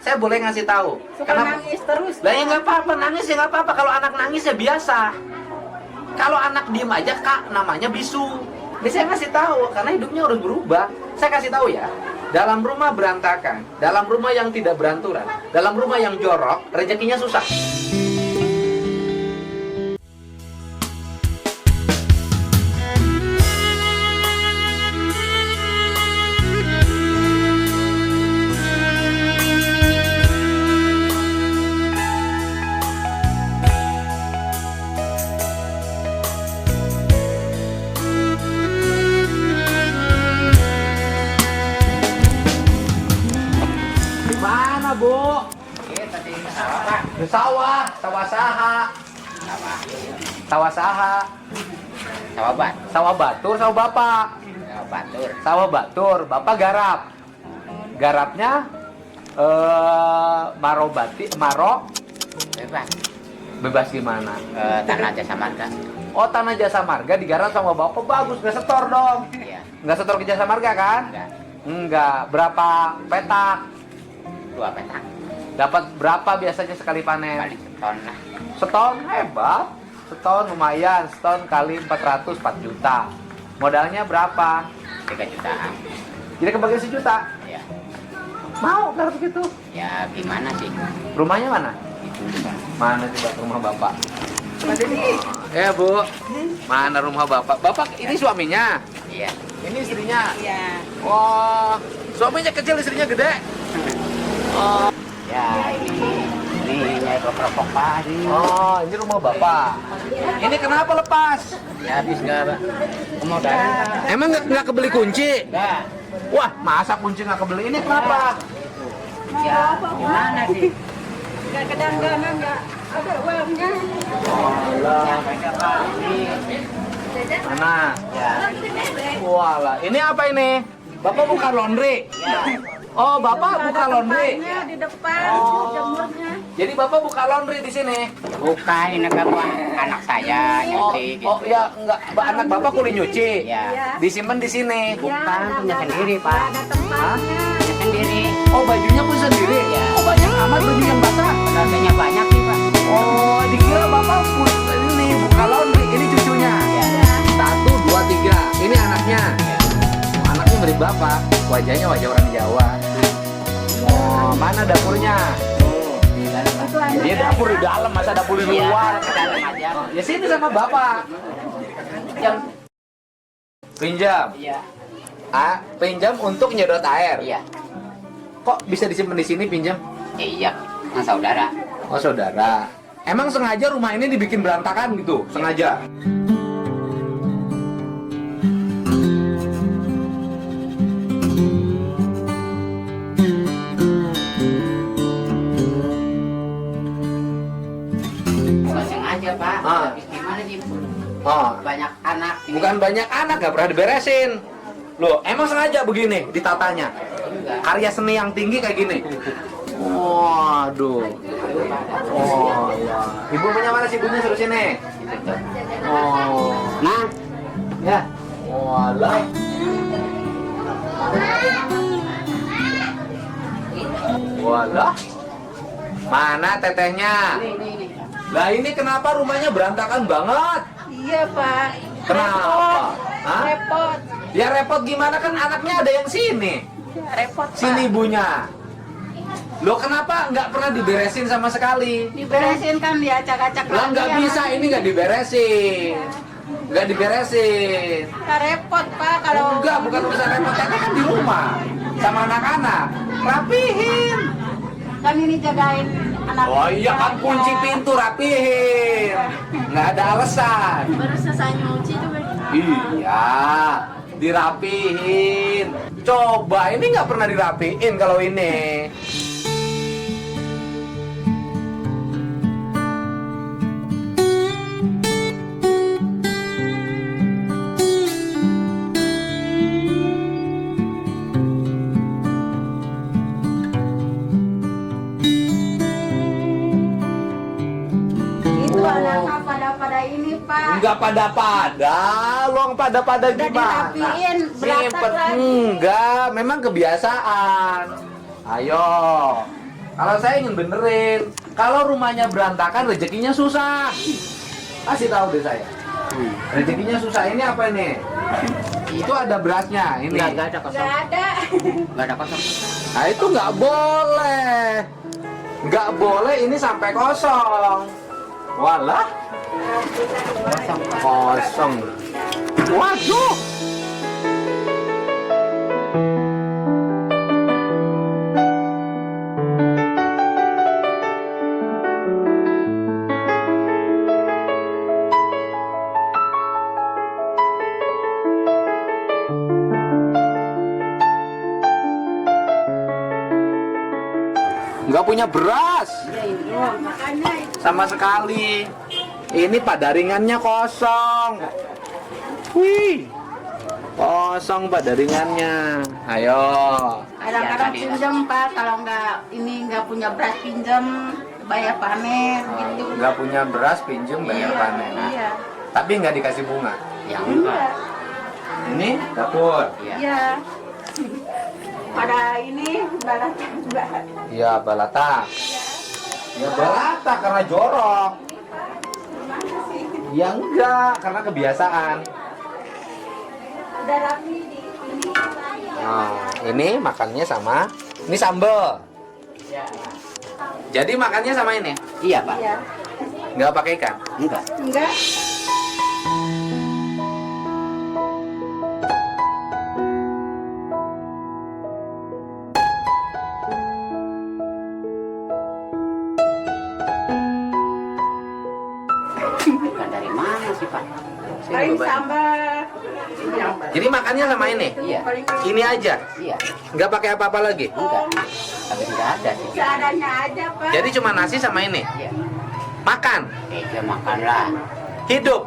saya boleh ngasih tahu. Suka nangis terus. Lah ya nggak apa-apa, nangis ya nggak apa-apa. Kalau anak nangis ya biasa. Kalau anak diem aja kak, namanya bisu. Ini saya kasih tahu karena hidupnya harus berubah. Saya kasih tahu ya. Dalam rumah berantakan, dalam rumah yang tidak beranturan, dalam rumah yang jorok, rezekinya susah. Bu, tadi sawah Pak. sawah saha. Sawah saha. Sawah bat. Sawah batur, sawah bapak. Sawah batur. Sawah batur, bapak garap. Garapnya maro Bebas. bebas gimana? Tanah Jasa Marga. Oh, tanah Jasa Marga digarap sama bapak, bagus, nggak setor dong. Iya. Nggak setor ke Jasa Marga kan? Enggak. Enggak. Berapa petak? 2 petak. Dapat berapa biasanya sekali panen? Paling seton lah. Seton hebat. Seton lumayan, seton kali 400, 4 juta. Modalnya berapa? 3 jutaan. Jadi kebagi sejuta. Ya. Mau kalau begitu? Ya gimana sih? Rumahnya mana? Itu. Mana coba rumah bapak? Ya bu, mana rumah bapak? Bapak ini suaminya, Iya. ini istrinya. Iya. Wah, suaminya kecil, istrinya gede. Oh, Ya ini nyai keropok padi. oh ini rumah bapak. Ini kenapa lepas? Ya habis enggak kemudahan. Emang nggak kebeli kunci? Enggak. Wah, masa kunci nggak kebeli? Ini kenapa? Ya gimana sih? Nggak kedandanan, nggak ada uangnya. Ya mereka padi. Mana? Ya. Walah, ini apa ini? Bapak buka laundry? Ya. Oh, bapak buka laundry. Tempatnya di depan, Oh. jemurnya. Jadi bapak buka laundry di sini. Bukan ini kan anak saya Oh, nyuci gitu. oh ya enggak, anak bapak kulit nyuci. Ya. Disimpan di sini. Bukan, punya sendiri, Pak. Pak. Ada tempatnya. Punya sendiri. Oh, bajunya pun sendiri. Ya. Oh, banyak amat baju yang basah. Harganya banyak sih Pak. Oh, dikira bapak ini buka laundry. Ini cucunya. Ya. 1, 2, 3. Ini anaknya. Ya. Oh, anaknya mirip bapak. Wajahnya wajah orang Jawa. Oh, mana dapurnya? Tuh, di dalam, Pak. Itu anak Dia dapur di dalam, masa dapur di Iya, luar? ke dalam aja. Ya sini sama bapak. Yang pinjam. Iya. Ah, pinjam untuk nyedot air. Iya. Kok bisa disimpan di sini pinjam? Iya, kan saudara. Oh, saudara. Emang sengaja rumah ini dibikin berantakan gitu? Sengaja? Bukan sengaja Pak. Ah. Habis gimana sih? Oh, Banyak anak. ini. bukan banyak anak, gak pernah diberesin. Loh, emang sengaja begini ditatanya? Enggak. Karya seni yang tinggi kayak gini? Waduh. Oh, iya. Ibu punya mana sih? Ibunya suruh sini. Oh. Nah, Ya. Walah. Walah. Mana tetehnya? ini. Lah ini kenapa rumahnya berantakan banget? Iya, Pak. Kenapa? Hah? Repot. Ya repot gimana kan anaknya ada yang sini. Repot, Pak. Sini ibunya. Loh kenapa nggak pernah diberesin sama sekali? Diberesin kan diacak-acak Lah nggak ya, bisa, Mas. ini nggak diberesin. Nggak diberesin. Nggak repot, Pak, kalau Enggak, bukan urusan repot. Teteh kan di rumah sama anak-anak. Rapihin. kan ini jagain anak. Oh iya kan saya. kunci pintu rapihin. Nggak ada alasan. Baru selesai nyuci juga. Iya, dirapihin. Coba ini nggak pernah dirapihin kalau ini. Itu anaknya pada ini, Pak. Enggak pada-pada, luang pada-pada Udah gimana? dirapiin, berantak Nyimpen. lagi. Enggak, memang kebiasaan. Ayo, Kalau saya ingin benerin, kalau rumahnya berantakan rezekinya susah. Kasih tahu deh saya. Rezekinya susah ini apa nih? Itu ada berasnya ini. Enggak ada kosong. Nggak ada. Enggak ada kosong. Nah itu nggak boleh. Nggak boleh ini sampai kosong. Walah. Kosong. Waduh. Nggak punya beras Makanya itu. sama sekali. Ini padaringannya kosong. Wih, kosong padaringannya. Ayo. Kadang-kadang pinjam Pak, kalau nggak punya beras pinjam, bayar panen gitu. Nggak punya beras pinjem bayar panen. Iya. Tapi nggak dikasih bunga. Ya enggak. Ini dapur. Iya. Iya. Pada ini balas juga. Iya balata. Ya balata karena jorok. Ya enggak karena kebiasaan. Udah rapi di ini. Nah, ini makannya sama. Ini sambal. Jadi makannya sama ini. Iya, Pak. Iya. Nggak pakai ikan. Enggak. Enggak. Bukan dari mana sih, Pak? Paling sambal. Jadi makannya sama ini. Iya. Ini aja. Iya. Nggak pakai apa-apa lagi. Enggak. Tapi enggak ada sih. Seadanya aja Pak. Jadi cuma nasi sama ini. Iya. Makan. Ya makanlah. Hidup.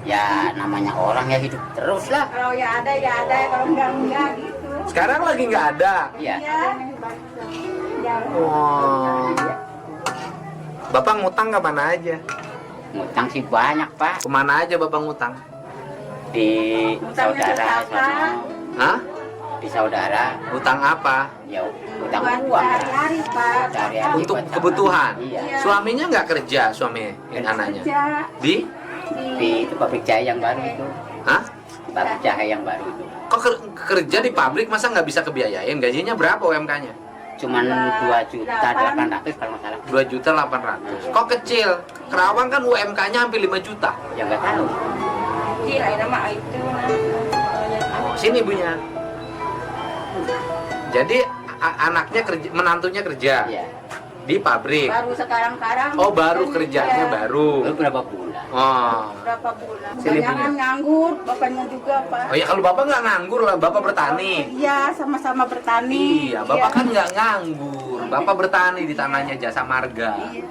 Ya namanya orang ya hidup terus lah. Kalau ya ada, kalau enggak gitu. Sekarang lagi nggak ada. Iya. Iya. Ya. Wah. Bapak ngutang ke mana aja? Ngutang sih banyak, Pak. Kemana aja Bapak ngutang? Di Ngutangnya ke saudara siapa? sono. Hah? Di saudara. Utang apa? Ya utang Buat uang. sehari-hari Pak. Sehari-hari Untuk buat kebutuhan. Iya. Iya. Suaminya nggak kerja, suami anaknya. Kerja Di? Di itu pabrik jahe yang baru itu. Hah? Pabrik jahe yang baru itu. Kok kerja di pabrik masa nggak bisa kebiayain? Gajinya berapa UMK-nya? Cuman 2.800.000 kalau nggak salah. 2.800.000. Kok kecil? Kerawang kan UMK-nya hampir 5 juta. Ya nggak tahu. kira nama itu. Oh, sini ibunya. Jadi anaknya kerja, menantunya kerja Iya. di pabrik. Baru sekarang-karang. Oh, baru kerjanya Iya. baru. Baru berapa bulan? Oh. Berapa bulan? Sini Jangan punya. nganggur, bapaknya juga Pak. Oh ya kalau bapak nggak nganggur lah, bapak bertani. Iya, sama-sama bertani. Iya, bapak kan nggak nganggur. Bapak bertani di tanahnya Jasa Marga. Iya.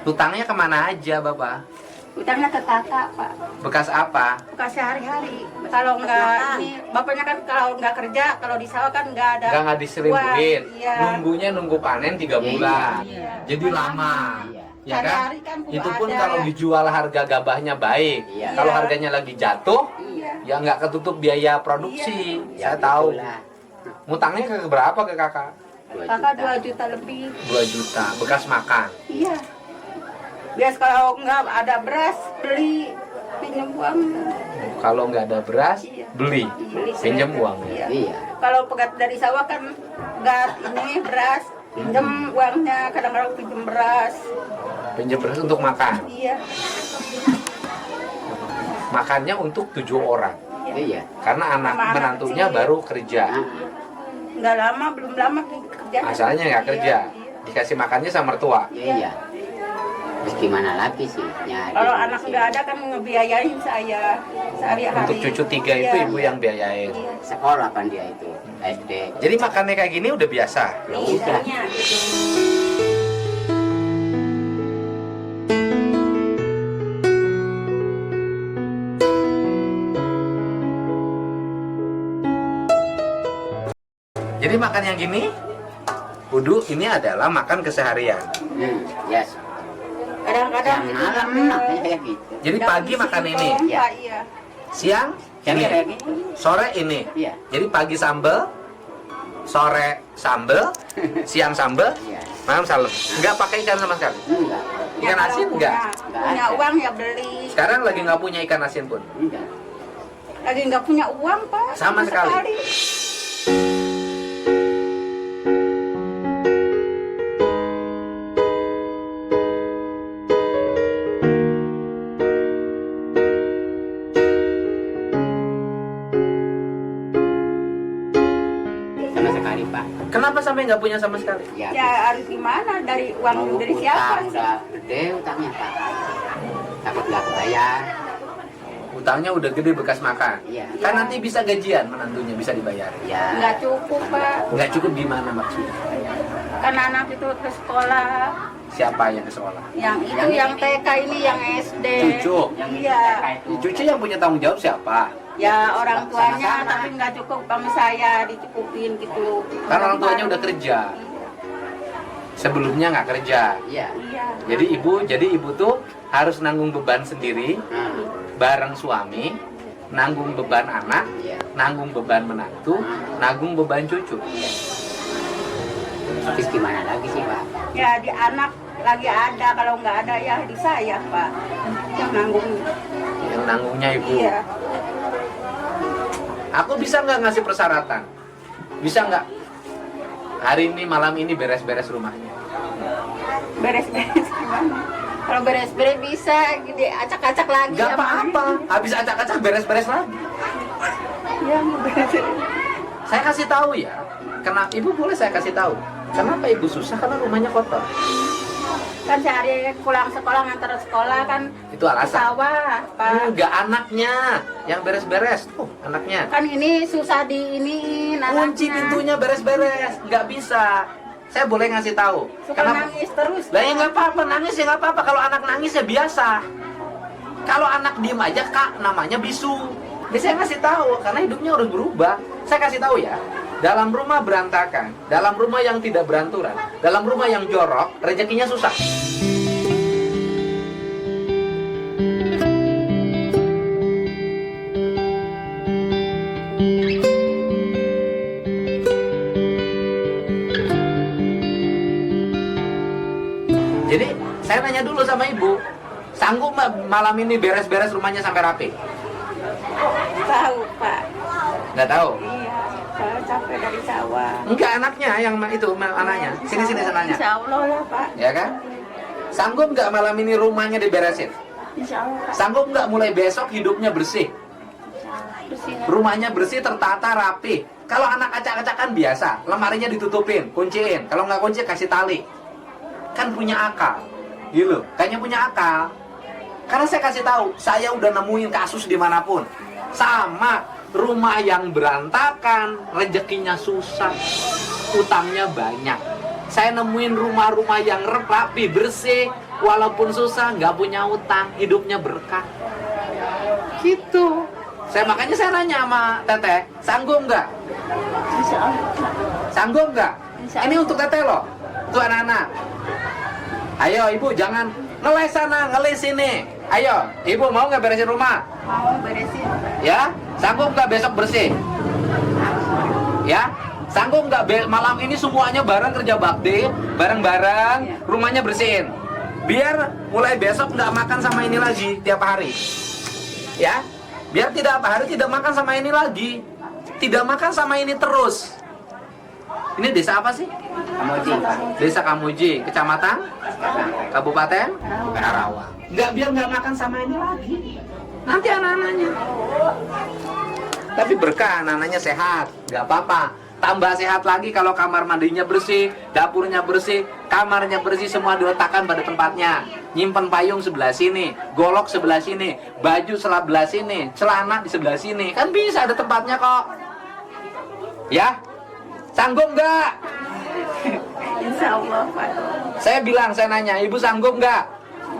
Utangnya kemana aja bapak? Utangnya ke kakak Pak. Bekas apa? Bukan sehari-hari. Kalau nggak ini, bapaknya kan kalau nggak kerja, kalau di sawah kan nggak ada. Nggak diselimpuin. uang. Iya. Nunggunya nunggu panen 3 bulan. Iya. Jadi lama. Iya. Ya kan? Sehari-hari kan Itu pun ada. kalau dijual harga gabahnya baik. Iya. Kalau Iya. harganya lagi jatuh, Iya. ya nggak ketutup biaya produksi. Ya, Saya tahu. gitulah. Ngutangnya ke berapa ke kakak? 2 Kakak juta. 2 juta lebih. 2 juta. Bekas makan. Iya. Bias kalau nggak ada beras, beli pinjam uang. Kalau nggak ada beras, Iya. beli. Beli Pinjam selesai. uang. Iya. Iya. Kalau pegat dari sawah kan nggak ini beras, pinjam uangnya, kadang-kadang pinjam beras. Pinjam beras untuk makan. Iya. Makannya untuk 7 orang. Iya. Karena anak Sama anak menantunya kecil. baru kerja. Nah, Nggak lama, belum lama kerja. Asalnya nggak kerja. Iya. Dikasih makannya sama mertua. iya. Terus gimana lagi sih? Nyari Kalau di anak sini. nggak ada kan ngebiayain saya sehari-hari. Untuk cucu 3 itu Iya. ibu yang biayain. Iya. Sekolah kan dia itu. SD. Jadi makannya kayak gini udah biasa. Ya udah. Iya. Jadi makan yang gini, Udu ini adalah makan keseharian. Yes. Kadang-kadang Yang itu malam sampai- makanya kayak gitu. Jadi pagi makan ini, Iya. Pak, iya. siang Yang ini, kayak gitu. sore ini. Iya. Jadi pagi sambel, sore sambel, siang sambel, Iya. Malam salem. Nggak pakai ikan sama sekali. Enggak. Ikan kalau asin nggak? punya uang ya beli. Sekarang lagi nggak punya ikan asin pun. Enggak. Lagi nggak punya uang Pak. Sama sekali. Sama sekali Pak. Kenapa sampai nggak punya sama sekali? Ya harus gimana, dari uang dari siapa? Utang udah gede utangnya Pak. Takut nggak kebayar. Utangnya udah gede bekas makan. Iya. Kan nanti bisa gajian menantunya bisa dibayar. Ya. Nggak cukup Pak. Nggak cukup gimana maksudnya? Kan anak itu ke sekolah. Siapa yang ke sekolah? Yang itu yang TK ini yang SD. Cucu. Iya. Cucu yang punya tanggung jawab siapa? Ya orang tuanya, Sama-sama. tapi nggak cukup sama saya dicukupin gitu. Kan orang tuanya udah kerja. Sebelumnya nggak kerja. Iya. Iya. Jadi ibu tuh harus nanggung beban sendiri Nah, bareng suami, nanggung beban anak, iya. nanggung beban menantu, nanggung beban cucu. Terus gimana lagi sih Pak? Ya di anak lagi ada, kalau nggak ada ya di saya Pak. Yang nanggung. Yang nanggungnya ibu. Iya. Aku bisa nggak ngasih persyaratan? Bisa nggak? Hari ini malam ini beres-beres rumahnya. Beres-beres gimana? Kalau beres-beres bisa, gitu acak-acak lagi. Nggak sama apa-apa. Habis acak-acak beres-beres lagi. ini. Ya mau beres-beres. Saya kasih tahu ya. Kenapa ibu boleh saya kasih tahu? Kenapa ibu susah? Karena rumahnya kotor. Kan sehari pulang sekolah ngantar sekolah kan Itu alasan. sawah Pak. Enggak, anaknya yang beres-beres tuh anaknya. Kan ini susah diiniin Kunci anaknya. pintunya beres-beres, nggak bisa. Saya boleh ngasih tahu. Suka nangis terus. Lah ya nggak apa-apa, nangis ya nggak apa-apa. Kalau anak nangis ya biasa. Kalau anak diem aja kak, namanya bisu. Jadi saya ngasih tahu karena hidupnya harus berubah. Saya kasih tahu ya. Dalam rumah berantakan, dalam rumah yang tidak beranturan, dalam rumah yang jorok, rezekinya susah. Jadi saya nanya dulu sama ibu, sanggup nggak malam ini beres-beres rumahnya sampai rapi? Tahu Pak. Nggak tahu. Iya. Saya capek dari sawah. Enggak, anaknya yang itu anaknya. Sini saya nanya. Insya Allah lah Pak. Ya kan? Sanggup nggak malam ini rumahnya diberesin? Insya Allah Pak. Sanggup nggak mulai besok hidupnya bersih? Bersih. Rumahnya bersih, tertata, rapi. Kalau anak acak-acakan biasa, lemarinya ditutupin, kunciin. Kalau nggak kunci, kasih tali. Kan punya akal. Gitu, kayaknya punya akal. Karena saya kasih tahu, saya udah nemuin kasus dimanapun. Sama, rumah yang berantakan, rezekinya susah, utangnya banyak. Saya nemuin rumah-rumah yang rapi, bersih, walaupun susah, nggak punya utang, hidupnya berkah. Gitu. Makanya saya nanya sama Teteh, sanggup nggak? Insya Allah Pak. Sanggup nggak? Insya Ini untuk Teteh loh, untuk anak-anak. Ayo ibu jangan ngeles sana, ngeles sini. Ayo, ibu mau nggak beresin rumah? Mau beresin. Ya, sanggup nggak besok bersih? Ya, sanggup nggak malam ini semuanya bareng kerja bakti, bareng-bareng, rumahnya bersihin. Biar mulai besok nggak makan sama ini lagi tiap hari. Ya, biar tidak hari tidak makan sama ini lagi, tidak makan sama ini terus. Ini desa apa sih? Kamuji Pak. Desa Kamuji, kecamatan, kabupaten, Karawang. Biar nggak makan sama ini lagi. Nanti anak-anaknya. Tapi berkah, anak-anaknya sehat, nggak apa-apa. Tambah sehat lagi kalau kamar mandinya bersih, dapurnya bersih, kamarnya bersih, semua diletakkan pada tempatnya. Nyimpen payung sebelah sini, golok sebelah sini, baju sebelah sini, celana di sebelah sini. Kan bisa ada tempatnya kok. Ya? Sanggup nggak? Insya Allah Pak. Saya bilang, saya nanya, ibu sanggup nggak?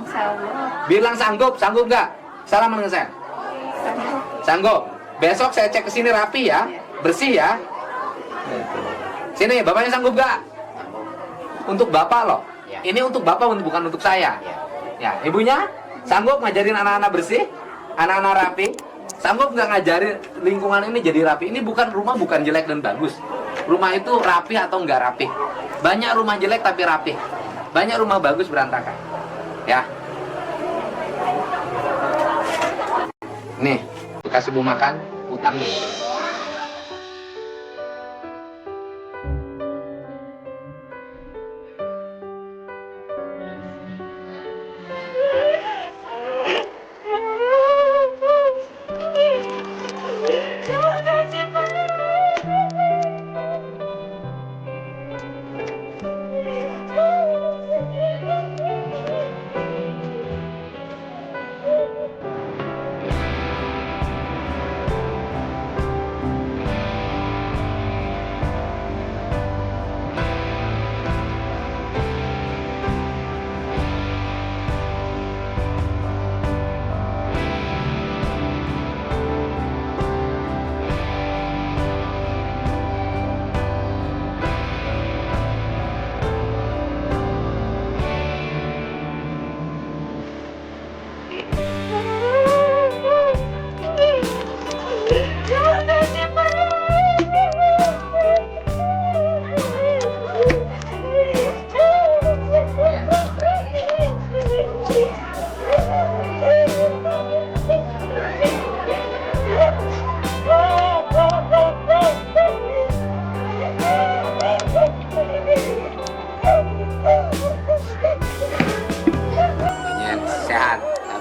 Insya Allah. Bilang sanggup nggak? Salaman dengan saya. Sanggup. Besok saya cek ke sini rapi ya, bersih ya. Sini, bapaknya sanggup nggak? Untuk bapak loh. Ya. Ini untuk bapak, bukan untuk saya. Ya. Ya, ibunya sanggup ngajarin anak-anak bersih, anak-anak rapi. Sanggup nggak ngajarin lingkungan ini jadi rapi? Ini bukan rumah, bukan jelek dan bagus. rumah itu rapi atau nggak rapi. Banyak rumah jelek tapi rapi. Banyak rumah bagus berantakan. Ya. Nih, kasih ibu makan, utangnya.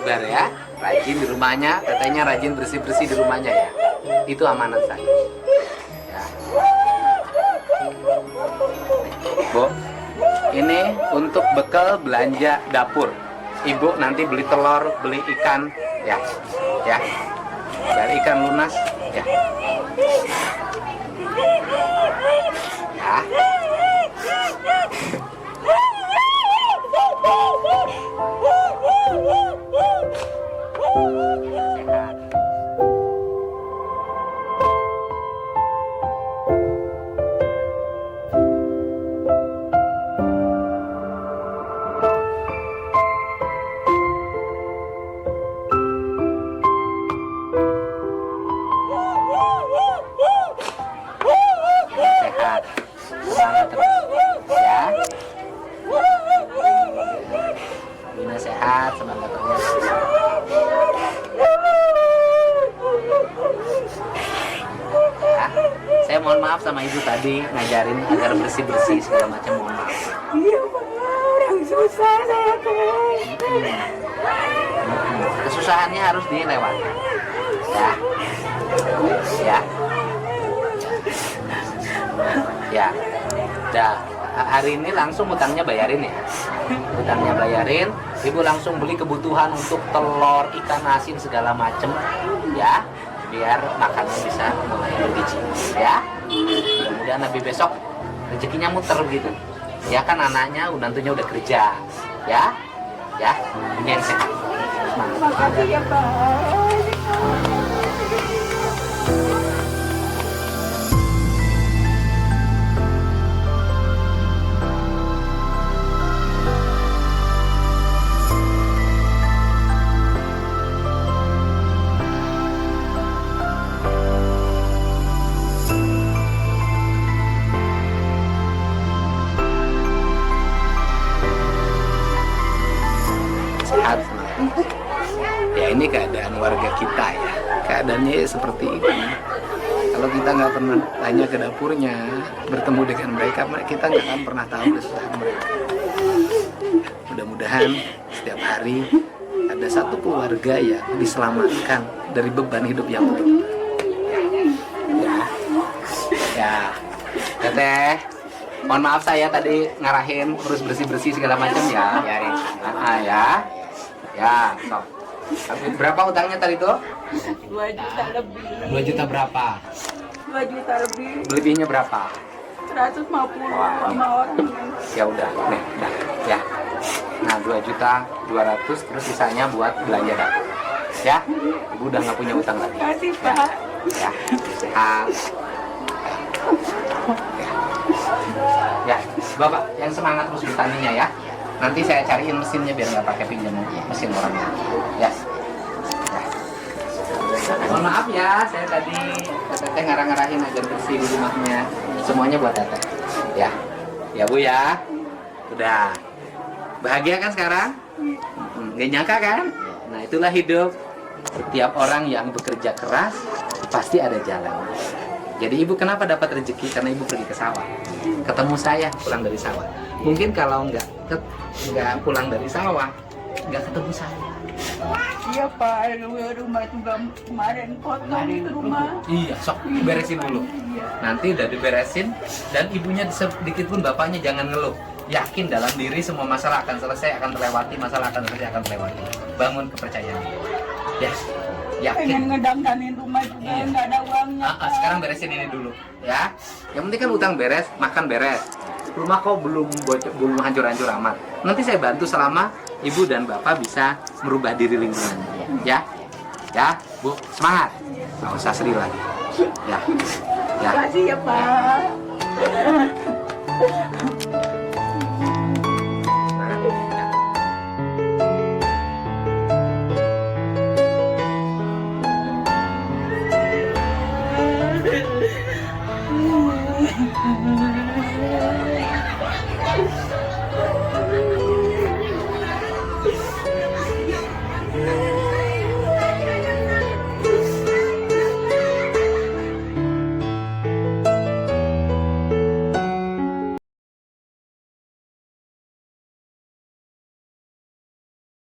Sabar ya, rajin di rumahnya, katanya rajin bersih-bersih di rumahnya ya. Itu amanat saya. Ya. Bu, ini untuk bekal belanja dapur. Ibu nanti beli telur, beli ikan, ya, ya, dari ikan lunas, ya. Ya. Sehat, semangat terus, ya. Bina sehat, semangat terus. Ya, saya mohon maaf sama ibu tadi ngajarin agar bersih-bersih segala macam, mohon maaf. Iya Pak, orang susah saya teh. Kesusahannya harus dilewati. Ya. Ya. Ya. Dah. Hari ini langsung utangnya bayarin ya. Utangnya bayarin, ibu langsung beli kebutuhan untuk telur, ikan asin segala macem, ya, biar makannya bisa mulai bergizi, ya. Kemudian lebih besok rezekinya muter gitu. Ya kan anaknya, nantunya udah kerja, ya, ya. Ini yang sehat. Terima kasih ya Pak. Sehat. Ya ini keadaan warga kita ya. Keadaannya seperti ini. Kalau kita nggak pernah tanya ke dapurnya, bertemu dengan mereka, kita nggak akan pernah tahu kesusahan mereka. Mudah-mudahan setiap hari ada satu keluarga yang diselamatkan dari beban hidup yang begitu. Ya, ya, Teteh. Mohon maaf saya tadi ngarahin terus bersih-bersih segala macam ya. Biarin. Ya. Ya, sok. Tapi berapa utangnya tadi tuh? 2 juta lebih. 2 juta berapa? 2 juta lebih. Lebihnya berapa? 150 sama orang. Ya udah, nih, udah, ya. Nah, 2 juta 200 terus sisanya buat belanja dapur. Ya, ibu udah nggak punya utang lagi. Terima kasih Pak. Ya, sehat. Ya, Bapak yang semangat terus bertaninya ya. Nanti saya cariin mesinnya biar nggak pakai pinjam mesin orang. Ya. Ya. Mohon maaf ya, saya tadi Teteh ngarang-ngarahin agar bersih di rumahnya. Semuanya buat teteh. Ya. Ya Bu ya. Udah. Bahagia kan sekarang? Nggak nyangka kan? Nah itulah hidup. Setiap orang yang bekerja keras pasti ada jalan. Jadi ibu kenapa dapat rezeki? Karena ibu pergi ke sawah. Ketemu saya pulang dari sawah. Mungkin kalau nggak pulang dari sawah, nggak ketemu saya. Iya Pak, rumah itu kemarin kotor itu rumah. Iya, sok beresin dulu. Nanti udah diberesin dan ibunya sedikit pun bapaknya jangan ngeluh. Yakin dalam diri semua masalah akan selesai, akan terlewati, masalah akan selesai, akan terlewati. Bangun kepercayaan. Ya, yakin. Pengen ngedangdanin rumah juga Iya. nggak ada uangnya. Pak. Sekarang beresin ini dulu, ya. Yang penting kan utang beres, makan beres. Rumah kok belum hancur-hancur amat. Nanti saya bantu selama ibu dan bapak bisa merubah diri lingkungan. Ya, ya, Bu, semangat. Nggak usah sedih lagi. Ya, ya. Makasih ya Pak. Semangat, ya.